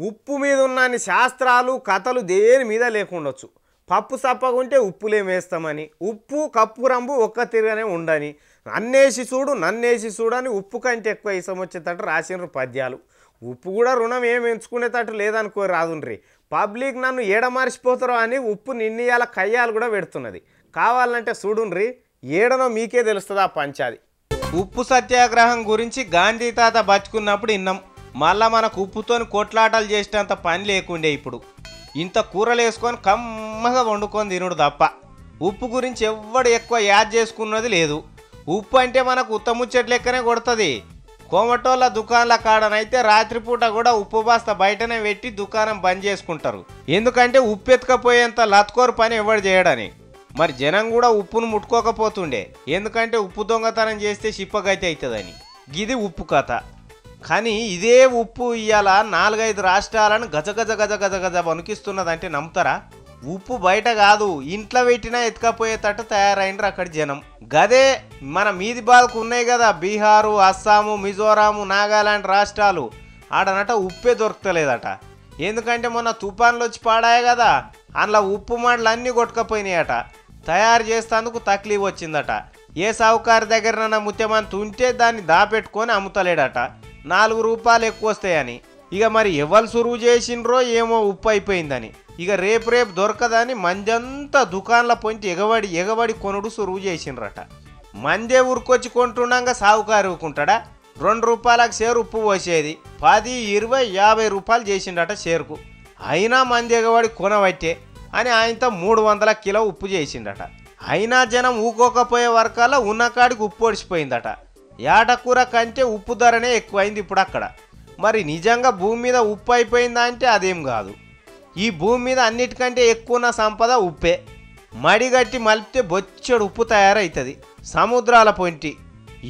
ఉప్పు మీద ఉన్నన్ని శాస్త్రాలు కథలు దేని మీద లేకుండొచ్చు. పప్పు సప్పగుంటే ఉప్పులేమేస్తామని, ఉప్పు కప్పు రంబు ఒక్క తిరగనే ఉండని, నన్నేసి చూడు నన్నేసి చూడని ఉప్పు కంటే ఎక్కువ ఇసం వచ్చేటట్టు రాసినరు పద్యాలు. ఉప్పు కూడా రుణం ఏం ఎంచుకునేటట్టు లేదనుకో రాదుండ్రి. పబ్లిక్ నన్ను ఏడమరిచిపోతారో అని ఉప్పు నిన్నయాల కయ్యాలు కూడా పెడుతున్నది. కావాలంటే చూడుండ్రి, ఏడనో మీకే తెలుస్తుంది ఆ పంచాది. ఉప్పు సత్యాగ్రహం గురించి గాంధీ తాత బతుకున్నప్పుడు విన్నాం. మళ్ళా మనకు ఉప్పుతోని కొట్లాటలు చేసేంత పని లేకుండే. ఇప్పుడు ఇంత కూరలు వేసుకొని కమ్మగా వండుకొని తినుడు తప్ప ఉప్పు గురించి ఎవ్వడు ఎక్కువ యాద్ చేసుకున్నది లేదు. ఉప్పు అంటే మనకు ఉత్తముచ్చటి లెక్కనే కొడుతుంది. కోమటోళ్ళ దుకాణాల కాడనైతే రాత్రిపూట కూడా ఉప్పు బాస్త బయటనే పెట్టి దుకాణం బంద్ చేసుకుంటారు. ఎందుకంటే ఉప్పు ఎత్తుకపోయేంత లత్కోరు పని ఎవడు చేయడని. మరి జనం కూడా ఉప్పును ముట్టుకోకపోతుండే, ఎందుకంటే ఉప్పు దొంగతనం చేస్తే చిప్పగైతే అవుతుందని. గిది ఉప్పు కథ. కానీ ఇదే ఉప్పు ఇవాళ 4-5 రాష్ట్రాలను గజగజ గజ గజ గజ వణికిస్తున్నదంటే నమ్ముతారా? ఉప్పు బయట కాదు, ఇంట్లో పెట్టినా ఎత్తుకపోయేటట్టు తయారైనరు అక్కడి జనం. గదే మన మీది బాధకు ఉన్నాయి కదా, బీహారు, అస్సాము, మిజోరాము, నాగాలాండ్ రాష్ట్రాలు. ఆడనట ఉప్పే దొరకలేదట. ఎందుకంటే మొన్న తుఫాన్లు వచ్చి పాడాయి కదా, అందులో ఉప్పు మాటలు అన్నీ కొట్టుకపోయినాయట. తయారు చేసేందుకు తక్లీఫ్ వచ్చిందట. ఏ సావుకారి దగ్గర ముత్యమంత ఉంటే దాన్ని దాపెట్టుకొని అమ్ముతలేడట. 4 రూపాయలు ఎక్కువ వస్తాయని. ఇక మరి ఎవరు సురువు చేసిండ్రో ఏమో ఉప్పు అయిపోయిందని. ఇక రేపు దొరకదని మందంతా దుకాణాల పొంచి ఎగబడి కొనుడు సురువు చేసిండ్రట. మందే ఊరుకొచ్చి కొంటుండగా సావుకారు ఊరుకుంటాడా? 2 రూపాయలకు షేరు ఉప్పు పోసేది 10, 20, 50 రూపాయలు చేసిండట షేరుకు. అయినా మంది ఎగబడి కొనబట్టే అని ఆయనతో 300 కిలో ఉప్పు చేసిండట. అయినా జనం ఊకోకపోయే వరకల్లా ఉన్నకాడికి ఉప్పు ఒడిచిపోయిందట. ఏటకూర కంటే ఉప్పు ధరనే ఎక్కువైంది ఇప్పుడు అక్కడ. మరి నిజంగా భూమి మీద ఉప్పు అయిపోయిందా అంటే అదేం కాదు. ఈ భూమి మీద అన్నిటికంటే ఎక్కువ ఉన్న సంపద ఉప్పే. మడిగట్టి మలిపితే బొచ్చెడు ఉప్పు తయారవుతుంది సముద్రాల పొంటి.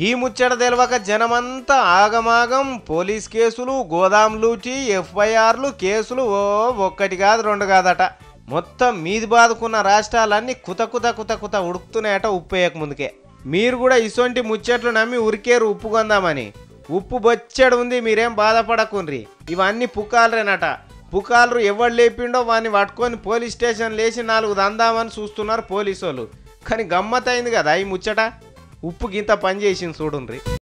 ఈ ముచ్చట తెలవక జనమంతా ఆగమాగం, పోలీస్ కేసులు, గోదాం లూటి, FIRలు, కేసులు ఒక్కటి కాదు 2 కాదట. మొత్తం మీది బాదుకున్న రాష్ట్రాలన్నీ కుత కుత కుత కుత ఉడుకుతున్నాయట ఉప్పు వేయక ముందుకే. మీరు కూడా ఇసొంటి ముచ్చట్లు నమ్మి ఉరికేరు ఉప్పు కొందామని. ఉప్పు బొచ్చెడు ఉంది, మీరేం బాధపడకుండ్రి. ఇవన్నీ పుకాలరేనట. పుకాలరు ఎవడు లేపిండో వాడిని పట్టుకొని పోలీస్ స్టేషన్ లేచి 4 దందామని చూస్తున్నారు పోలీసు వాళ్ళు. కానీ గమ్మత్ అయింది కదా ఈ ముచ్చట. ఉప్పు గింత పని చేసింది చూడుండ్రి.